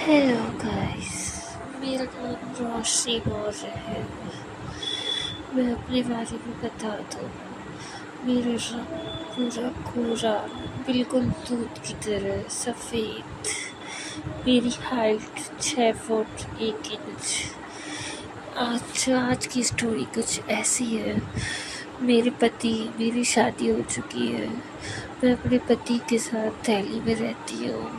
Hello guys, मेरा नाम रोशनी मौर्य है। मैं अपने बारे में बता दूँ, मेरा रंग पूरा कोरा, बिल्कुल दूध की तरह सफ़ेद। मेरी हाइट 6 फुट 1 इंच। आज की स्टोरी कुछ ऐसी है। मेरी शादी हो चुकी है। मैं अपने पति के साथ दिल्ली में रहती हूँ।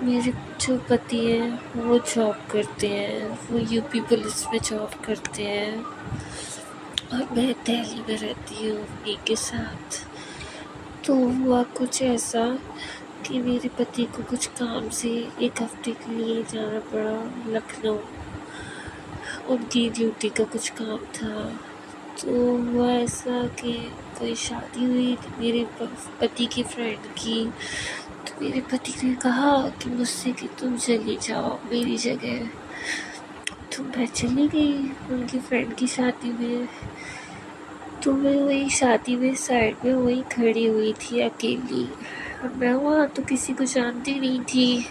मेरे जो पति हैं वो जॉब करते हैं, वो यूपी पुलिस में जॉब करते हैं और मैं दिल्ली में रहती हूँ उन्हीं के साथ। तो हुआ कुछ ऐसा कि मेरे पति को कुछ काम से 1 हफ्ते के लिए जाना पड़ा लखनऊ। उनकी ड्यूटी का कुछ काम था। तो हुआ ऐसा कि कोई शादी हुई थी मेरे पति की फ्रेंड की। तो मेरे पति ने कहा कि मुझसे कि तुम चली जाओ मेरी जगह। तो मैं चली गई उनकी फ्रेंड की शादी में। तो मैं वही शादी में साइड में वही खड़ी हुई थी अकेली। और मैं वहाँ तो किसी को जानती नहीं थी।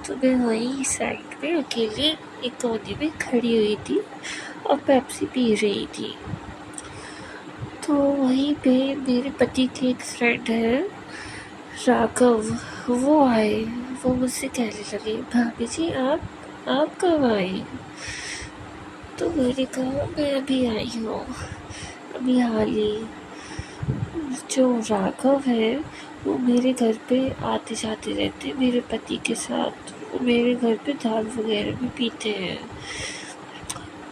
तो मैं वहीं साइड में अकेले एक कोने में खड़ी हुई थी और पेप्सी पी रही थी। तो वहीं पे मेरे पति के एक फ्रेंड है राघव, वो आए। वो मुझसे कहने लगे, भाभी जी आप कब आए? तो मैंने कहा मैं अभी आई हूँ, अभी हाल ही। जो राघव है वो मेरे घर पे आते जाते रहते मेरे पति के साथ। वो मेरे घर पे दारू वगैरह भी पीते हैं।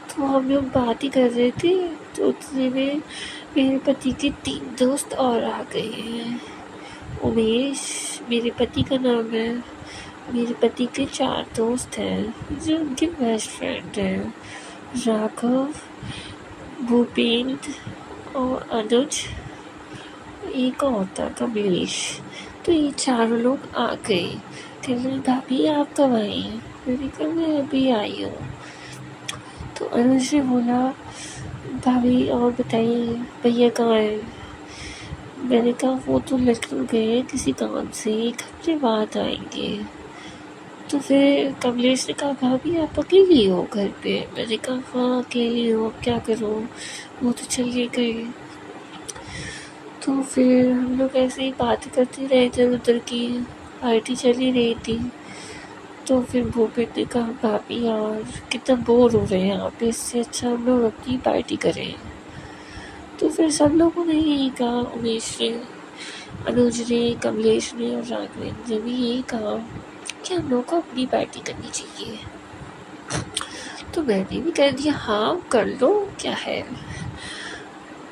तो हम लोग बात ही कर रहे थे। तो उतने में मेरे पति के 3 दोस्त और आ गए हैं। उमेश मेरे पति का नाम है। मेरे पति के 4 दोस्त हैं जो उनके बेस्ट फ्रेंड हैं, राघव, भूपेंद्र और अनुज, एक और था कमलेश। तो ये 4 लोग आ गए। कहने लगे, भाभी आप कब आई? मैंने कहा मैं अभी आई हूँ। तो अनुज ने बोला, भाभी और बताइए भैया कहाँ है? मैंने कहा वो तो लखनऊ गए किसी काम से, 1 हफ्ते बाद आएंगे। तो फिर कमलेश ने कहा, भाभी आप अकेली हो घर पे? मैंने कहा हाँ अकेली हो, अब क्या करूँ, वो तो चले गए। तो फिर हम लोग ऐसे ही बात करते रहे, इधर उधर की पार्टी चली रही थी। तो फिर भूपेंद्र ने कहा, भाभी यार कितना बोर हो रहे हैं यहाँ पे, इससे अच्छा हम लोग अपनी पार्टी करें। तो फिर सब लोगों ने यही कहा, उमेश ने, अनुज ने, कमलेश ने और राघवेंद्र ने भी यही कहा कि हम लोग को अपनी पार्टी करनी चाहिए। तो मैंने भी कह दिया हाँ कर लो, क्या है।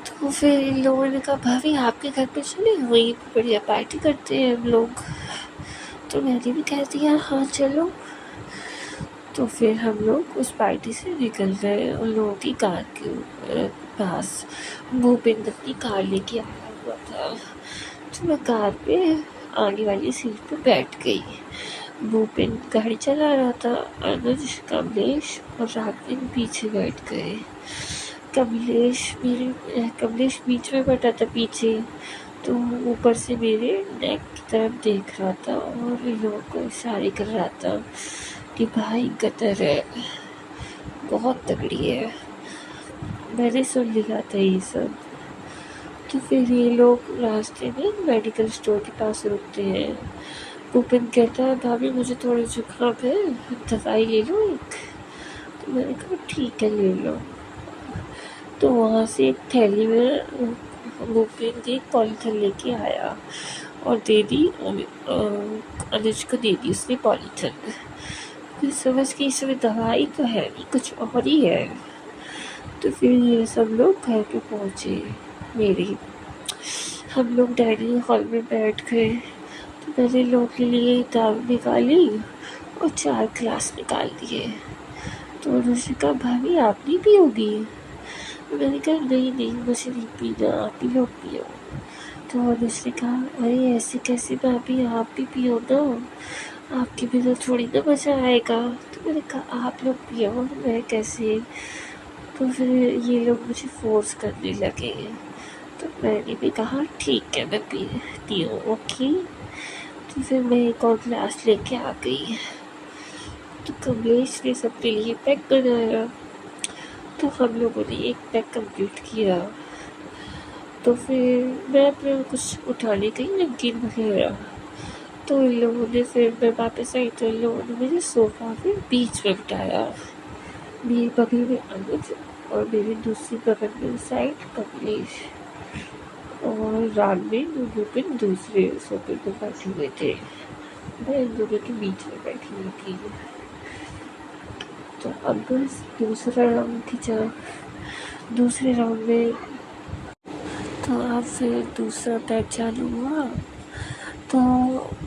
तो फिर इन लोगों ने कहा, भाभी आपके घर पे चले, वहीं पर बढ़िया पार्टी करते हैं हम लोग। तो मैंने भी कह दिया हाँ चलो। तो फिर हम लोग उस पार्टी से निकल गए उन लोगों की कार के पास। भूपेंद्र अपनी कार लेके आया हुआ था। तो मैं कार पे आगे वाली सीट पे बैठ गई। भूपेंद्र गाड़ी चला रहा था, अनुज, कमलेश और राघवेंद्र पीछे बैठ गए। कमलेश बीच में बैठा था पीछे। तो ऊपर से मेरे नेक की तरफ देख रहा था और इन लोगों को इशारे कर रहा था कि भाई गदर है, बहुत तगड़ी है। मैंने सुन लिया था ये सब। तो फिर ये लोग रास्ते में मेडिकल स्टोर के पास रुकते हैं। भूपेंद्र कहता है, भाभी मुझे थोड़ी जुकाम है, दवाई ले लो एक। तो मैंने कहा ठीक है ले लो। तो वहाँ से एक थैली में भूपेंद्र एक पॉलीथिन लेके आया और दे दी, अनुज को दे दी उसने पॉलीथिन। फिर समझ के इसमें दवाई तो है नहीं, कुछ और ही है। तो फिर ये सब लोग घर पे पहुँचे मेरे। हम लोग डाइनिंग हॉल में बैठ गए। तो मैंने लोगों के लिए दारू निकाली और 4 ग्लास निकाल दिए। तो उन्होंने कहा, भाभी आप नहीं पियोगी? मैंने कहा नहीं मुझे नहीं पीना, आप ही लोग पियो। तो उन्होंने कहा, अरे ऐसे कैसे भाभी, आप भी पियो ना, आपके बिना थोड़ी ना मज़ा आएगा। तो मैंने कहा आप लोग पियो, मैं कैसे। तो फिर ये लोग मुझे फोर्स करने लगे। तो मैंने भी कहा ठीक है मैं पीती हूँ, ओके। तो फिर मैं एक और ग्लास लेके आ गई। तो कमलेश ने सबके लिए पैक बनाया। तो हम लोगों ने एक पैक कंप्लीट किया। तो फिर मैं अपना कुछ उठाने गई नमकीन वगैरह, तो इन लोगों ने फिर मैं वापस आई तो इन लोगों ने मुझे सोफा के बीच में बिठाया। मेरे बगल में अनुज और मेरी दूसरी बगल में साइड कमलेश, और रात में विपिन दूसरे सोफे पर बैठे हुए थे। मैं इन दोनों के बीच में बैठी हुई थी। तो अब बस दूसरा राउंड खींचा। दूसरे राउंड में तो अब फिर दूसरा पैक चालू हुआ। तो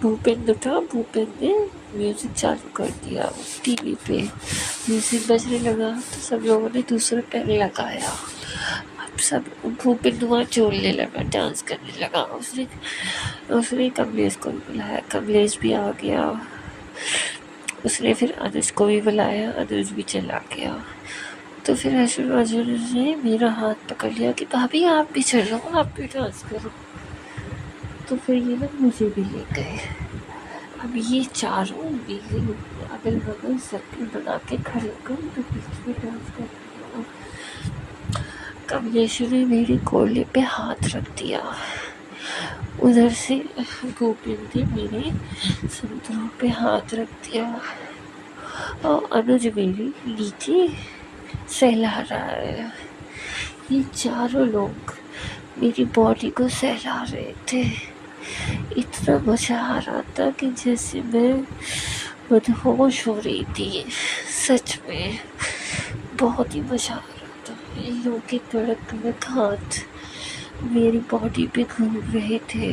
भूपेन उठा, भूपेन ने म्यूज़िक चालू कर दिया टीवी पे। म्यूज़िक बजने लगा तो सब लोगों ने दूसरा पैक लगाया। अब सब भूपेन धुआं छोड़ने लगा, डांस करने लगा। उसने कमलेश को भी बुलाया, कमलेश भी आ गया। उसने फिर अनुज को भी बुलाया, अनुज भी चला गया। तो फिर अर्जुन ने मेरा हाथ पकड़ लिया कि भाभी आप भी चलो, आप भी डांस करो। तो फिर ये लोग मुझे भी ले गए। अब ये चारों मेरे अगल बगल सर्कल बना के खड़े होकर तो बीच में डांस कर रही हूँ। कमलेश ने मेरे कोले पे हाथ रख दिया। उधर से भूपेन ने मेरे संतरों पे हाथ रख दिया और अनुज मेरी नीचे सहला रहा है। ये चारों लोग मेरी बॉडी को सहला रहे थे। इतना मज़ा आ रहा था कि जैसे मैं मदहोश हो रही थी। सच में बहुत ही मज़ा आ रहा था। इन लोगों के कड़क कड़क हाथ मेरी बॉडी पे घूम रहे थे।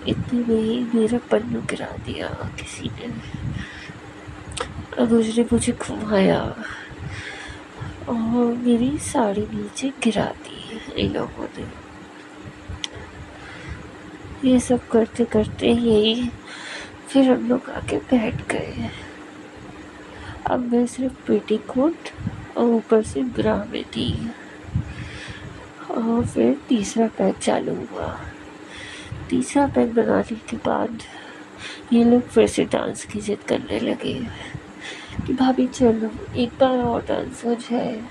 इतने में ही मेरा पन्नू गिरा दिया किसी ने। अनुज ने मुझे घुमाया और मेरी साड़ी नीचे गिरा दी इन लोगों ने। ये सब करते करते यही फिर हम लोग आके बैठ गए। अब मैं सिर्फ पेटीकोट और ऊपर से ब्रा में थी। और फिर तीसरा पैक चालू हुआ। तीसरा पैक बनाने के बाद ये लोग फिर से डांस की जिद करने लगे कि भाभी चलो एक बार और डांस हो जाए,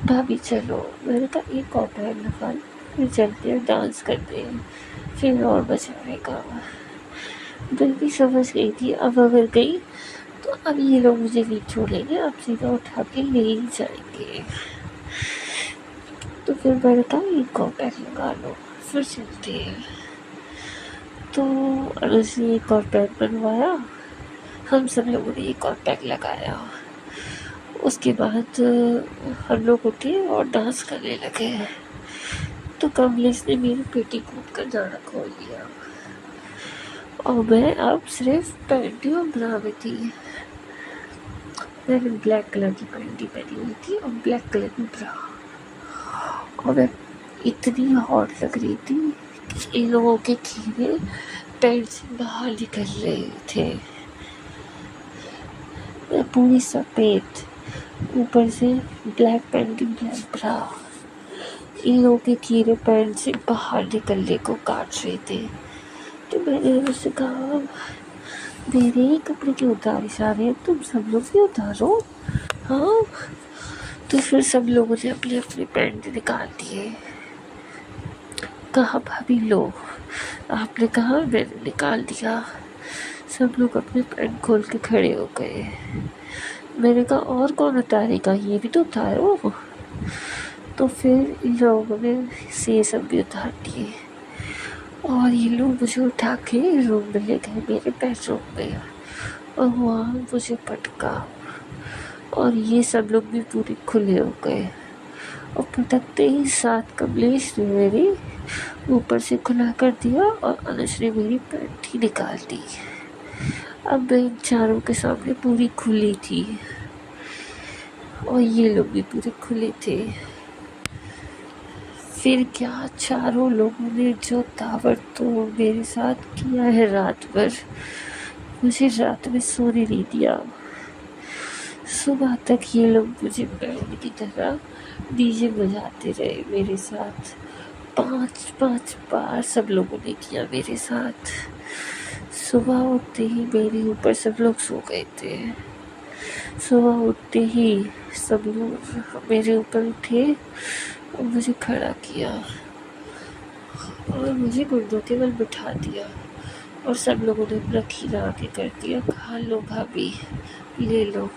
भाभी चलो। मैंने कहा एक और पैक लगा फिर चलते हैं डांस करते हैं, फिर और मजा आएगा। मैं भी समझ गई थी अब अगर गई तो अब ये लोग मुझे नहीं छोड़ेंगे, अब सीधा उठा के ले ही जाएंगे। तो फिर मैंने कहा एक और पैक लगा लो फिर चलते हैं। तो अनुज ने एक और पैक बनवाया, हम सब लोगों ने एक और पैक लगाया। उसके बाद हम लोग उठे और डांस करने लगे। तो कमलेश ने मेरी पेटीकोट का दाना खोल दिया और मैं अब सिर्फ पैंटी और ब्रा में थी। मैंने ब्लैक कलर की पैंटी पहनी हुई थी और ब्लैक कलर की ब्रा, और मैं इतनी हॉट लग रही थी कि इन लोगों के कीड़े पैंट से बाहर निकल रहे थे। मैं पूरी सफ़ेद, ऊपर से ब्लैक पैंटी ब्लैक ब्रा, इन लोगों के कीड़े पैंट से बाहर निकलने को काट रहे थे। तो मैंने उससे कहा मेरे ही कपड़े क्यों उतारे जा रहे हैं, तुम सब लोग भी उतारो। हाँ, तो फिर सब लोगों ने अपने अपने पैंट निकाल दिए। कहा भाभी लो, आपने कहा मैंने निकाल दिया। सब लोग अपने पैंट खोल के खड़े हो गए। मैंने कहा और कौन उतारेगा, ये भी तो उतारो। तो फिर इन लोगों ने से सब भी उतार दिए और ये लोग मुझे उठा के रूम में ले गए, मेरे बेडरूम में, और वहाँ मुझे पटका और ये सब लोग भी पूरे खुले हो गए। और पटकते ही साथ कमलेश ने मेरी ऊपर से खुला कर दिया और अनुज ने मेरी पैंट ही निकाल दी। अब मैं इन चारों के सामने पूरी खुली थी और ये लोग भी पूरे खुले थे। फिर क्या चारों लोगों ने जो ताबड़तोड़ मेरे साथ किया है रात भर, मुझे रात में सोने नहीं दिया। सुबह तक ये लोग मुझे बैंड की तरह डीजे बजाते रहे मेरे साथ। 5-5 बार सब लोगों ने किया मेरे साथ। सुबह उठते ही मेरे ऊपर सब लोग सो गए थे। सुबह उठते ही सब लोग मेरे ऊपर उठे और मुझे खड़ा किया और मुझे गुर्दों के बल बिठा दिया और सब लोगों ने अपना खीरा आगे कर दिया, खा लो भाभी, ले लो।